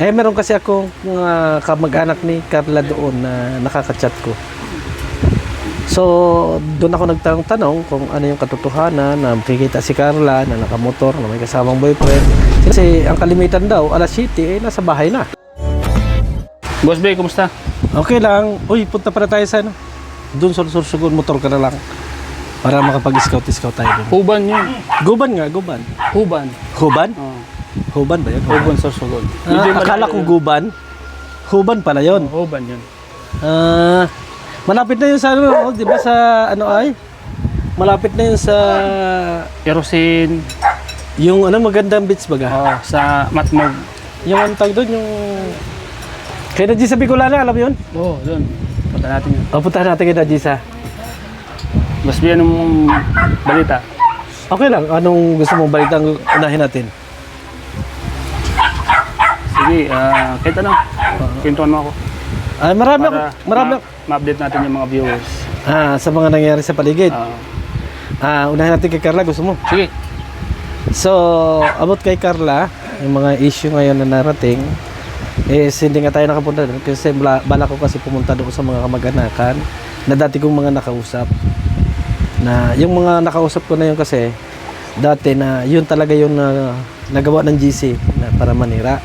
Meron kasi akong kamag-anak ni Carla doon na nakaka-chat ko. So, doon ako nagtanong-tanong kung ano yung katotohanan na makikita si Carla na nakamotor, na may kasamang boyfriend. Kasi ang kalimitan daw, alas 7, nasa bahay na. Boss Bay, kumusta? Okay lang. Uy, punta para tayo sa ano. Doon sa Sursugun, motor ka na lang. Para makapag-scout-scout tayo doon. Huban yun. Guban nga, guban. Huban. Huban? Oh. Huban ba yun? Huban sa Sugod. Akala ko guban. Huban pala yun. Huban yun. Malapit na yun sa ano, di ba sa ano ay? Malapit na yun sa Erosin. yung ano magandang beach baga. Oh, sa Matmog. Yung ang tawag doon, yung kaya na sa Bicolana, alam mo yun? Oo, doon. Punta natin yun. Puntahan natin kay Najisa. Boss Bay, anong balita? Okay lang, anong gusto mong balitang unahin natin? Sige, kahit ano. Pintuan mo ako. Marami Para ma-update natin yung mga viewers. sa mga nangyayari sa paligid. Unahin natin kay Carla, gusto mo? Sige. So, about kay Carla, yung mga issue ngayon na narating, hindi nga tayo nakapunta doon kasi bala ko kasi pumunta doon sa mga kamag-anakan na dati kong mga nakausap. Na yung mga nakausap ko na yun kasi dati na yun talaga yung nagawa ng GC na para manira.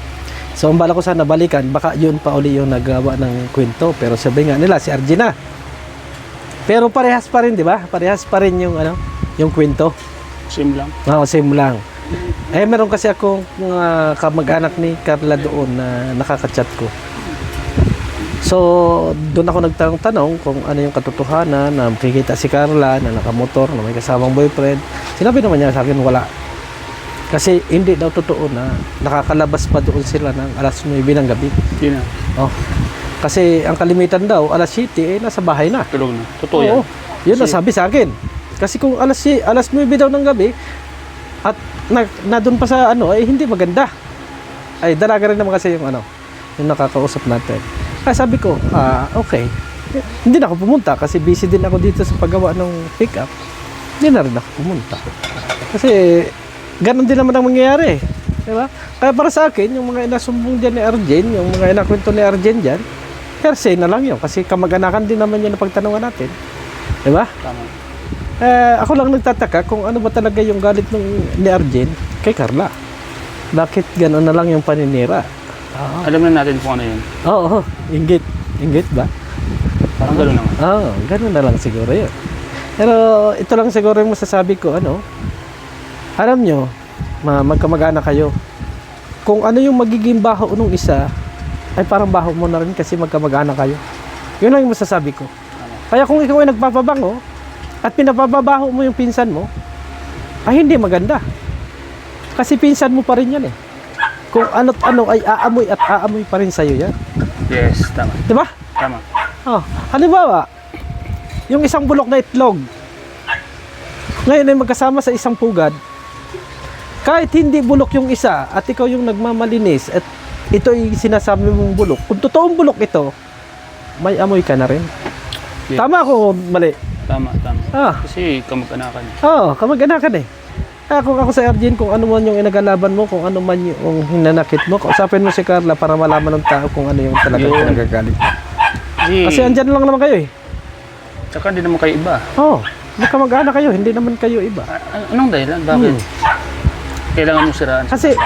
So, ang bala ko sana balikan, baka yun pa uli yung nagawa ng kwento. Pero sabi nga nila, si Argina. Pero parehas pa rin, di ba? Parehas pa rin yung, yung kwento. Same lang. Oo, same lang. Meron kasi akong kamag-anak ni Carla doon na nakaka-chat ko. So, doon ako nagtanong kung ano yung katotohanan na makikita si Carla na nakamotor, na may kasamang boyfriend. Sinabi naman niya sa akin, wala. Kasi hindi daw totoo na nakakalabas pa doon sila ng alas 9 ng gabi. Yun na. Oh. Kasi ang kalimitan daw, alas 7, nasa bahay na. Tulog na. Totoo yan. Oo. Yun ang sabi sa akin. Kasi kung alas 9 daw ng gabi at na doon pa sa hindi maganda. Ay dalaga rin naman kasi yung yung nakakausap natin. Kaya sabi ko, okay. Hindi na ako pumunta kasi busy din ako dito sa paggawa ng pick-up. Hindi na rin ako pumunta. Kasi ganun din naman ang mangyayari. Diba? Kaya para sa akin, yung mga inasumbong dyan ni Arjen, yung mga inakwento ni Arjen dyan, hearsay na lang yun. Kasi kamag-anakan din naman yun na pagtanungan natin. Diba? Tama. Ako lang nagtataka kung ano ba talaga yung galit ni Arjen kay Carla. Bakit gano'n na lang yung paninira? Alam na natin kung ano yun. Oo, inggit. Inggit ba? Parang gano'n naman. Oo, gano'n na lang siguro yun. Pero ito lang siguro yung masasabi ko, alam nyo, magkamag-anak kayo. Kung ano yung magiging baho nung isa, ay parang baho mo na rin kasi magkamag-anak kayo. Yun lang yung masasabi ko. Kaya kung ikaw ay nagpapabango, at pinapababaho mo yung pinsan mo, ay hindi maganda. Kasi pinsan mo pa rin yan eh. Kung ano't ano ay aamoy at aamoy pa rin sa'yo yan. Yes, tama. Diba? Tama. Halimbawa, yung isang bulok na itlog, ngayon ay magkasama sa isang pugad, kahit hindi bulok yung isa at ikaw yung nagmamalinis at ito ay sinasabi mong bulok, kung totoong bulok ito, may amoy ka na rin. Yes. Tama ako, mali. Tama. Kasi kamag-anakan. Kamag-anakan eh. Kung ako sa Arjen, kung ano man yung inagalaban mo, kung ano man yung hinanakit mo, kausapin mo si Carla para malaman ng tao kung ano yung talagang pinagagalit. Kasi andyan lang naman kayo eh. Tsaka hindi naman kayo iba. Magkamag-anak kayo, hindi naman kayo iba. Anong dahilan? Bakit? Kailangan mo siraan? Kasi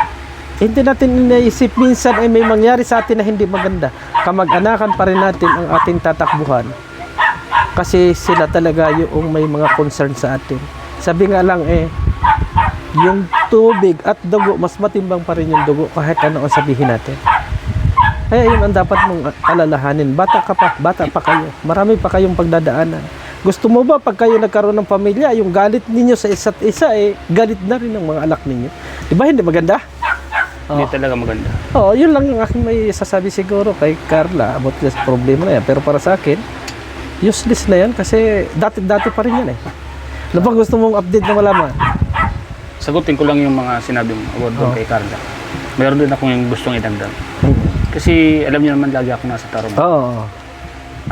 hindi natin inaisip minsan ay may mangyari sa atin na hindi maganda. Kamag-anakan pa rin natin ang ating tatakbuhan. Kasi sila talaga yung may mga concern sa atin. Sabi nga lang yung tubig at dugo, mas matimbang pa rin yung dugo kahit ano ang sabihin natin. Kaya yun ang dapat mong alalahanin. Bata pa kayo. Marami pa kayong pagdadaanan. Gusto mo ba pag kayo nagkaroon ng pamilya, yung galit ninyo sa isa't isa, galit na rin ng mga anak ninyo. Diba hindi maganda? Hindi talaga maganda. Yun lang yung aking may sasabi siguro kay Carla about this problema na yan. Pero para sa akin, useless na yan kasi dati pa rin yan eh. Ano pa gusto mong update na malaman? Sagutin ko lang yung mga sinabi mo about doon kay Carla. Mayroon din akong yung gustong idagdag. Kasi alam niyo naman lagi ako nasa tarong.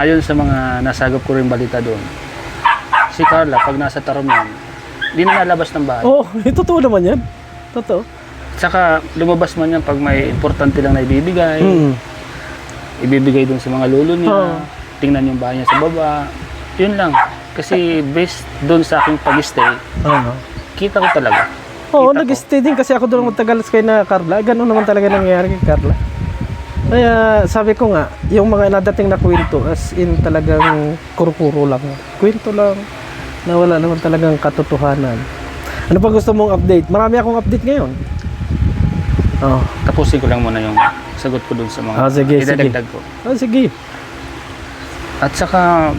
Ayon sa mga nasagap ko rin balita doon, si Carla pag nasa tarong yan, hindi na nalabas ng bahay. Totoo naman yan. Totoo. Saka lumabas man yan pag may importante lang na ibibigay. Ibibigay dun sa mga lolo niya. Oo. Tingnan yung bahay niya sa baba. Yun lang. Kasi based dun sa aking pag-stay, kita ko talaga. Oo, Kita ko. nag-stay din kasi ako doon matagal kay na Carla. Ganun naman talaga nangyayari kay Carla. Kaya sabi ko nga, yung mga nadating na kwento, as in talagang kuro-kuro lang. Kwento lang na wala naman talagang katotohanan. Ano pa gusto mong update? Marami akong update ngayon. Oh. Tapusin ko lang muna yung sagot ko dun sa mga Sige. idadagdag ko. Sige. At saka,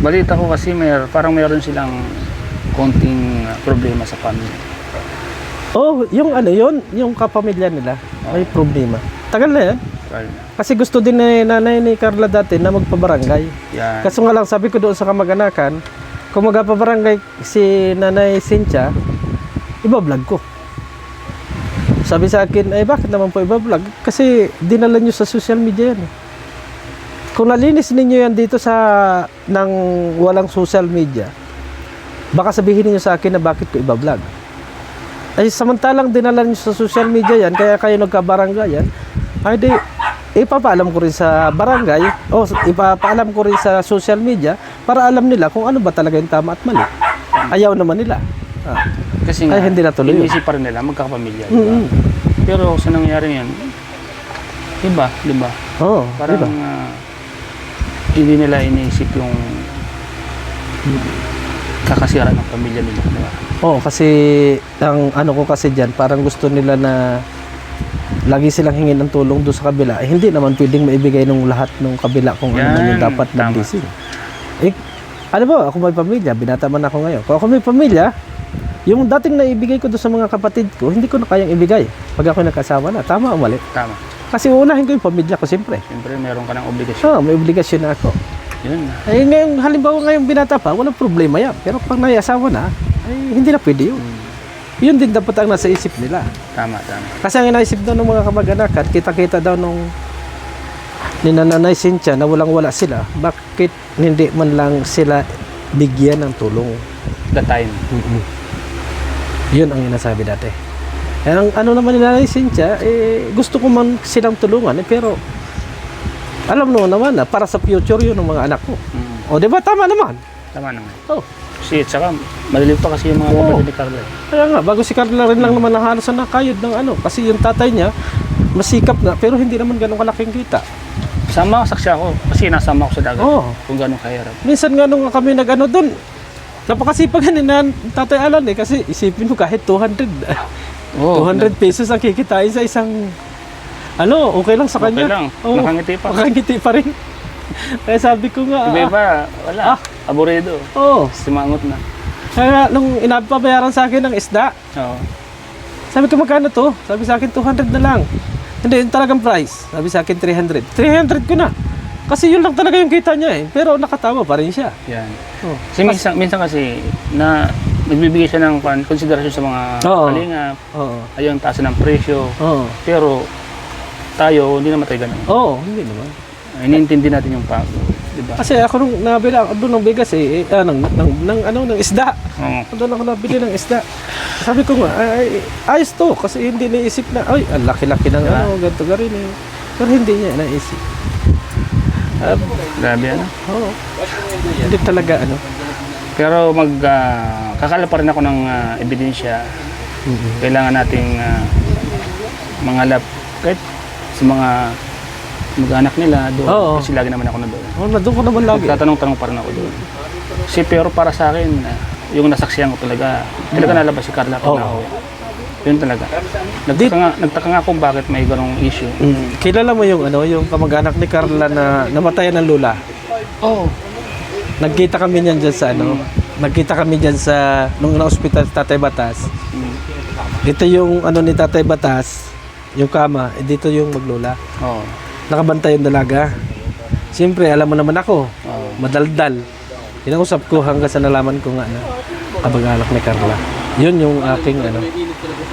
balita ko kasi parang mayroon silang konting problema sa pamilya. Oh, yung ano yun, yung kapamilya nila, may problema. Tagal na yan. Kasi gusto din ni nanay ni Carla dati na magpabarangay. Yan. Kaso nga lang, sabi ko doon sa kamag-anakan, kung magpabarangay si nanay Cynthia, ibablog ko. Sabi sa akin, ay bakit naman po ibablog? Kasi dinala nyo sa social media yan. Kung nalinis ninyo yan dito nang walang social media, baka sabihin niyo sa akin na bakit ko ibablog. Ay samantalang dinala niyo sa social media yan, kaya kayo nagkabarangay yan, ay di, ipapaalam ko rin sa barangay, o ipapaalam ko rin sa social media, para alam nila kung ano ba talaga yung tama at mali. Ayaw naman nila. Kasi nga, hindi natuloy yun. inisip pa rin nila, magkakapamilya. Diba? Pero sa nangyari yan, iba, di ba? Oo, Parang diba? hindi nila iniisip yung kakasira ng pamilya nila. Diba? Oo, kasi ang ano ko kasi dyan, parang gusto nila na lagi silang hingin ng tulong doon sa kabila. Hindi naman pwedeng maibigay ng lahat ng kabila kung ano man yung dapat tama. mag-isip. Ano ba, ako may pamilya, binata man ako ngayon. Kung ako may pamilya, yung dating naibigay ko doon sa mga kapatid ko, hindi ko na kayang ibigay pag ako nagkasawa na. Tama o mali? Tama. Kasi unahin ko yung pamilya ko, siyempre. Siyempre, meron ka ng obligasyon. May obligasyon na ako. Yun. Ay, ngayon, halimbawa ngayong binata pa, walang problema yan. Pero pag naiasawa na, ay hindi na pwede yun. Yun din dapat ang nasa isip nila. Tama. Kasi ang inaisip daw ng mga kamag-anakan, kita-kita daw nung ni Nanay Cynthia na walang-wala sila, bakit hindi man lang sila bigyan ng tulong? The time. Yun ang inasabi dati. Ang ano naman ni Nanay Cynthia, gusto ko man silang tulungan, pero alam naman na para sa future yun ng mga anak ko. O, di ba? Tama naman. Tama naman. Oh. Kasi, tsaka, malilim pa kasi yung mga kapatid ni Carla. Kaya nga, bago si Carla rin lang naman halos na nakayod ng ano. Kasi yung tatay niya, masikap na, pero hindi naman ganun kalaking kita. Sama, saksi ako. Kasi nasama ako sa dagat. Oo. Kung gano'ng kahirap. Minsan nga nung kami nag-ano doon, napakasipag ni Tatay Alan kasi isipin mo kahit 200. 200 pesos ang kikitain sa isang okay lang sa kanya. Okay lang. Oo. Nakangiti pa. Nakangiti pa rin. Kaya sabi ko nga, Iba, wala. Aburido. Oo. Simangot na. Kaya nung inapabayaran sa akin ng isda, Oo. sabi ko magkano to? Sabi sa akin 200 na lang. Hindi, yung talagang price. Sabi sa akin 300. 300 ko na. Kasi yun lang talaga yung kita niya pero nakatawa pa rin siya. Yan. Oh. Kasi minsan kasi na nagbibigay siya ng konsiderasyon sa mga kalingap. Oo. Ayun, taas ng presyo. Oo. Pero tayo, hindi naman tayo ganun. Oo, hindi naman. Iniintindi natin yung pag, di ba? Kasi ako nung nabila doon ng bigas ng isda. Oo. Doon ako nabili ng isda. Sabi ko nga, ayos to kasi hindi naisip na, ang laki-laki ng ganito ka rin eh. Pero hindi niya naisip. Grabe ano? Oo. Hindi talaga Pero kakala pa rin ako ng ebidensya. Kailangan nating mga lab kahit sa mga mag-anak nila doon. Oo. Kasi lagi naman ako na doon. Doon ko naman lagi. Tatanong-tanong pa rin ako doon. Kasi pero para sa akin, yung nasaksihan ko talaga nalabas si Carla pag nauwi. Yun talaga. Nagtaka nga kung bakit may ganong issue. Kilala mo yung yung kamag-anak ni Carla na namatayan ng lula? Oo. Nagkita kami niyan dyan sa nagkita kami diyan sa nung na-ospital sa Tatay Batas. Dito yung ni Tatay Batas, yung kama, dito yung maglula. Oo. Nakabantay yung dalaga. Siyempre, alam mo naman ako, Oo. madaldal. Inausap ko hanggang sa nalaman ko nga na kamag-anak ni Carla. Yun yung aking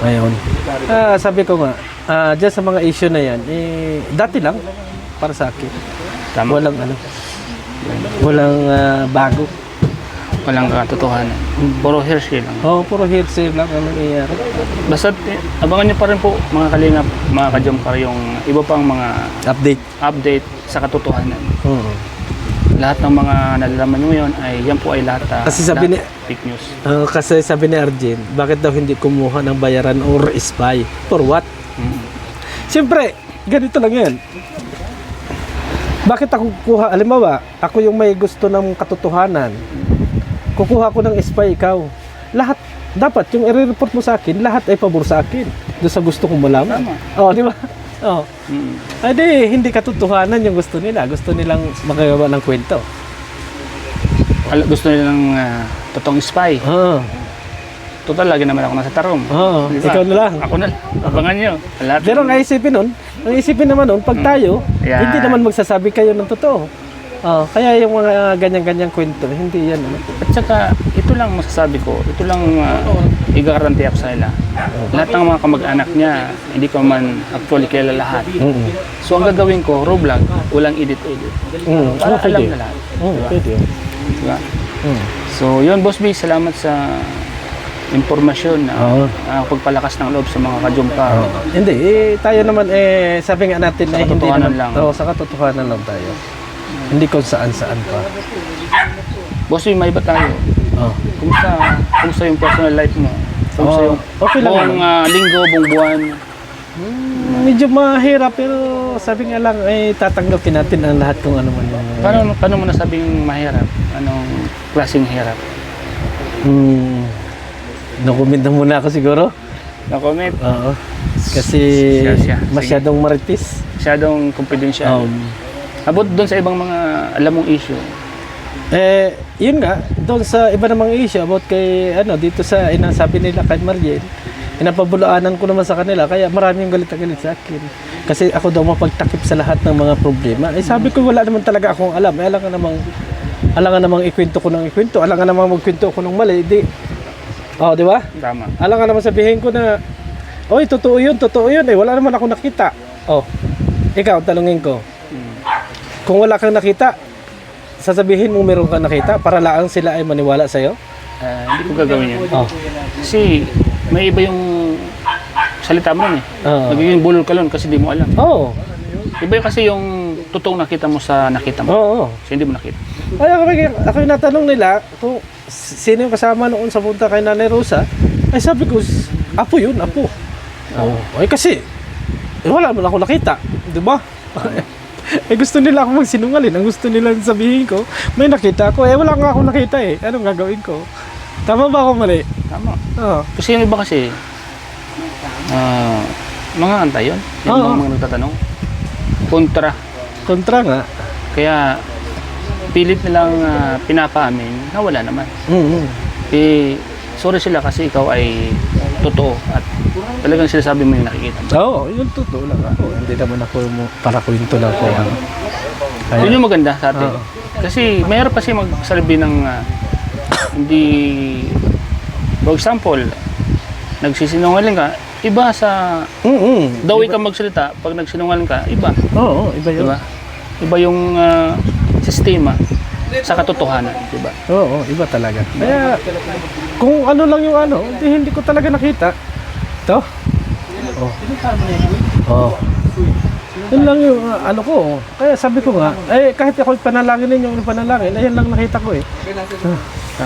ngayon. Sabi ko nga, dyan sa mga issue na yan, dati lang para sa akin. Tama. Walang bago. walang katotohanan. Puro hearsay lang. Oo, puro hearsay lang ang nangyayari. Basta abangan nyo pa rin po mga kalingap, mga ka-Jomcar, yung iba pang mga update sa katotohanan. Oo. Lahat ng mga nalalaman nyo ngayon ay yan po ay lahat Kasi sabi lahat ni- fake news. Kasi sabi ni Arjen, bakit daw hindi kumuha ng bayaran or spy? For what? Siyempre, ganito lang yan. Bakit ako kukuha? Halimbawa, ako yung may gusto ng katotohanan. Kukuha ko ng spy, ikaw. Lahat, dapat yung i-report mo sa akin, lahat ay pabor sa akin. Doon sa gusto kong malaman. Tama. Oo, di ba? Oo. Ay di, hindi katotohanan yung gusto nila. Gusto nilang makagawa ng kwento. Gusto nila ng totoong spy. Oo. Total, lagi naman ako nasa tarong. Oo, Di ba? ikaw na lang. Ako na. Abangan nyo. Lahat Pero ang isipin nun, ang isipin naman nun, pag tayo, Yeah. hindi naman magsasabi kayo ng totoo. Kaya yung mga ganyan-ganyang kwento, hindi yan. At saka, ito lang masasabi ko, ito lang igarantiyak sa ila. Lahat ng mga kamag-anak niya, hindi ko man actually kilala lahat. So, ang gagawin ko, raw vlog, walang edit-edit. Para alam na lahat. Pwede. Diba? So, yun, Boss B, salamat sa impormasyon na pagpalakas ng loob sa mga ka-Jomcar. Hindi, tayo naman, sabi nga natin ay hindi katotohanan naman. lang. Sa katotohanan lang tayo. Hindi kung saan-saan pa. Boss B, may iba tayo. Kumusta yung personal life mo? Kumusta yung okay lang buong linggo, buong buwan? Medyo mahirap, pero sabi nga lang, tatanggapin natin ang lahat kung ano man yung... Paano mo nasabing mahirap? Anong klaseng hirap? No-comment na muna ako siguro. Na-comment? Oo. Kasi Siya. masyadong maritis. Masyadong confidential. Abot doon sa ibang mga alam mong issue. Yun nga, doon sa iba namang issue about kay dito sa inasabi nila kay Mariel, inapabulaanan ko naman sa kanila, kaya maraming galit na galit sa akin. Kasi ako daw mapagtakip sa lahat ng mga problema. Sabi ko wala naman talaga akong alam. Alangan namang ikwento ko ng ikwento. Alangan namang magkwento ko ng mali. Di ba? Tama. Alangan namang sabihin ko na, oy, totoo yun. Wala naman ako nakita. Ikaw, tanungin ko. Kung wala kang nakita, sasabihin mo meron kang nakita para lang sila ay maniwala sa'yo? Hindi ko gagawin yun. Kasi may iba yung salita mo nun eh. Magiging bulol ka nun kasi di mo alam. Iba yung kasi yung totoong nakita mo sa nakita mo. Kasi hindi mo nakita. Ako yung natanong nila kung sino yung kasama noon sa punta kay Nanay Rosa. Ay sabi ko, apo yun, apo. Ay kasi, wala mo na ako nakita. Diba? Gusto nila ako magsinungaling. Ang gusto nila sabihin ko, may nakita ako. Wala nga ako nakita eh. Anong gagawin ko? Tama ba ako mali? Tama. Kasi yung iba kasi, mga antay yun. Yung mga nagtatanong. Kontra nga. Kaya, pilit nilang pinapaamin na wala naman. Sorry sila kasi ikaw ay totoo at talagang sinasabi mo yung nakikita mo. Yung totoo lang ako. Hindi naman ako para kwento lang ko. Yun yung maganda sa atin. Kasi mayroon kasi magsabi ng hindi, for example, nagsisinungaling ka, iba sa daw ikaw magsalita, pag nagsinungaling ka, iba. Iba yun. Diba? Iba yung sistema sa katotohanan, diba? Iba talaga. Kaya, kung ano lang yung hindi ko talaga nakita. Ito? Yun lang yung ko. Kaya sabi ko nga, kahit ako panalangin yung panalangin, ayan lang nakita ko eh.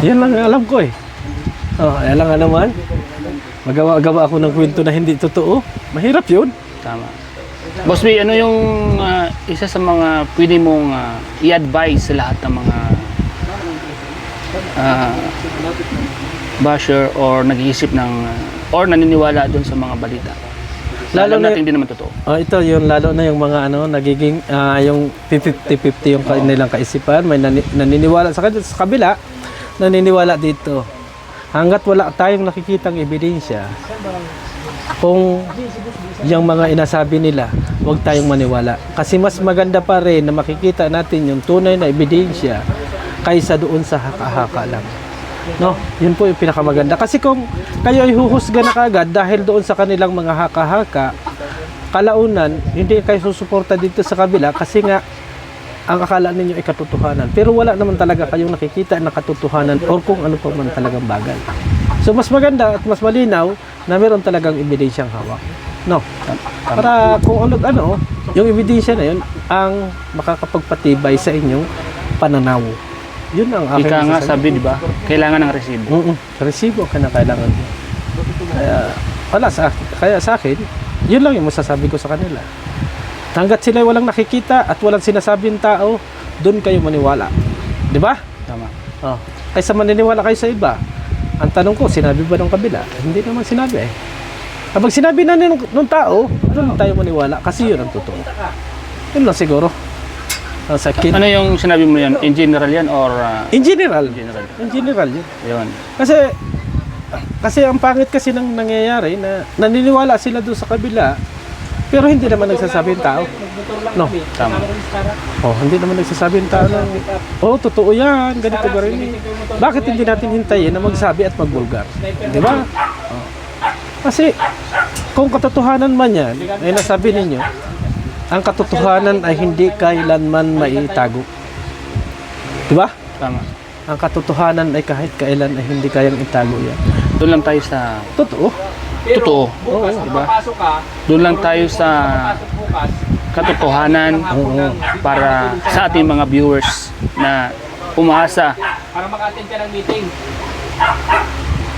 Yan lang alam ko eh. Ayan lang naman. Magawa-gawa ako ng kwento na hindi totoo. Mahirap yun. Tama. Boss B, ano yung isa sa mga pwede mong i-advise sa lahat ng mga basher or nag-iisip ng or naniniwala doon sa mga balita? Lalo natin hindi naman totoo. Ito yung lalo na yung mga nagiging yung 50-50 yung kanilang kaisipan. May naniniwala sa kabila, naniniwala dito. Hanggat wala tayong nakikitang ebidensya, kung yung mga inasabi nila, huwag tayong maniwala. Kasi mas maganda pa rin na makikita natin yung tunay na ebidensya kaysa doon sa haka-haka lang. No, yun po yung pinakamaganda. Kasi kung kayo ay huhusga na kaagad dahil doon sa kanilang mga haka-haka, kalaunan, hindi kayo susuporta dito sa kabila kasi nga ang akala ninyo ay katotohanan. Pero wala naman talaga kayong nakikita na katotohanan or kung ano pa man talagang bagay. So mas maganda at mas malinaw na meron talagang ebidensyang hawak. No? Para kung ano, yung ebidensya na yun ang makakapagpatibay sa inyong pananaw. Yun ang aking Ika nga masasabi. sabi, di ba? Kailangan ng resibo. Resibo ka na kailangan mo. Kaya sa akin, yun lang yung masasabi ko sa kanila. Hanggat sila walang nakikita at walang sinasabing tao, doon kayo maniwala. Di ba? Tama. Oh. Kaysa maniniwala kayo sa iba. Ang tanong ko, sinabi ba ng kabila? Hindi naman sinabi eh. Kapag sinabi na ng tao, doon tayo maniwala kasi yun ang totoo. Yun lang siguro. Sa akin. Ano yung sinabi mo yan? In general yan or... In general. general. In general yun. Yun. Kasi ang pangit kasi nang nangyayari na naniniwala sila doon sa kabila pero hindi naman nagsasabi yung tao. No. Tama. Hindi naman nagsasabi yung tao na, totoo yan, ganito ba rin eh. Bakit hindi natin hintayin na magsabi at magbulgar? Di ba? Kasi kung katotohanan man yan, ay nasabi ninyo, ang katotohanan ay hindi kailanman maitago. Di ba? Tama. Ang katotohanan ay kahit kailan ay hindi kayang itago yan. Doon lang tayo sa... Totoo. Totoo. Oo. Diba? Doon lang tayo sa katotohanan para sa ating mga viewers na umaasa. Para maka-attend ka ng meeting.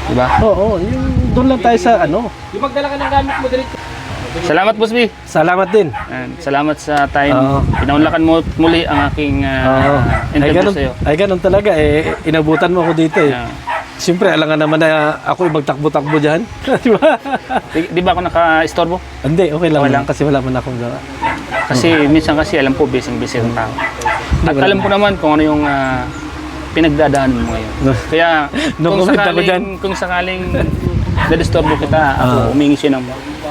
Diba? Oo, yung doon lang tayo sa ano. Yung magdala ka ng gamit mo diretso. Salamat, Boss B. Salamat din. And salamat sa time. Oo. Pinaunlakan mo muli ang aking interview sa'yo. Ay ganun talaga eh. Inabutan mo ako dito eh. Yeah. Siyempre, alam nga naman na ako yung magtakbo-takbo dyan. Di ba? Di ba ako naka-istorbo? Hindi, okay lang. Okay lang. Kasi wala man akong gawa. Kasi minsan kasi alam ko busy ang tao. At alam ko naman kung ano yung pinagdadaanan mo ngayon. Kaya kung sakaling nadisturbo kita, ako humingi siya ng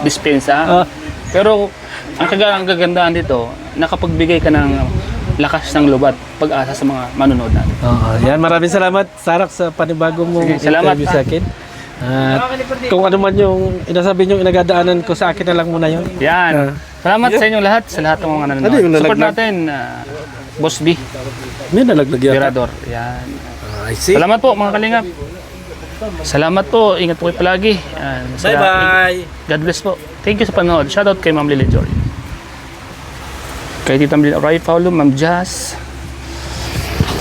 dispensa. Pero ang kagandahan dito, nakapagbigay ka ng lakas ng loob at pag-asa sa mga manonood natin. Yan, maraming salamat, Sarak, sa panibagong mong Sige, salamat, interview sa akin. At kung ano man yung inasabi nyo, inagadaanan ko sa akin na lang muna yun. Yan. Salamat sa inyong lahat, sa lahat ng mga Ano yung nanonood. Support nalaglag? natin, Boss B, May nalaglag yata. Virador. Yan. I see. Salamat po mga kalingap. Salamat po. Ingat po kayo palagi. Bye-bye. God bless po. Thank you sa panonood. Shoutout kay Ma'am Lily Joy. Kay Tita Mlin Ray Paulo, Ma'am Jazz.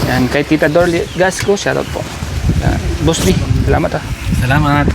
Yan. Kay Tita Dorly Gasco, shoutout po. Yan. Boss B, salamat ha. Salamat.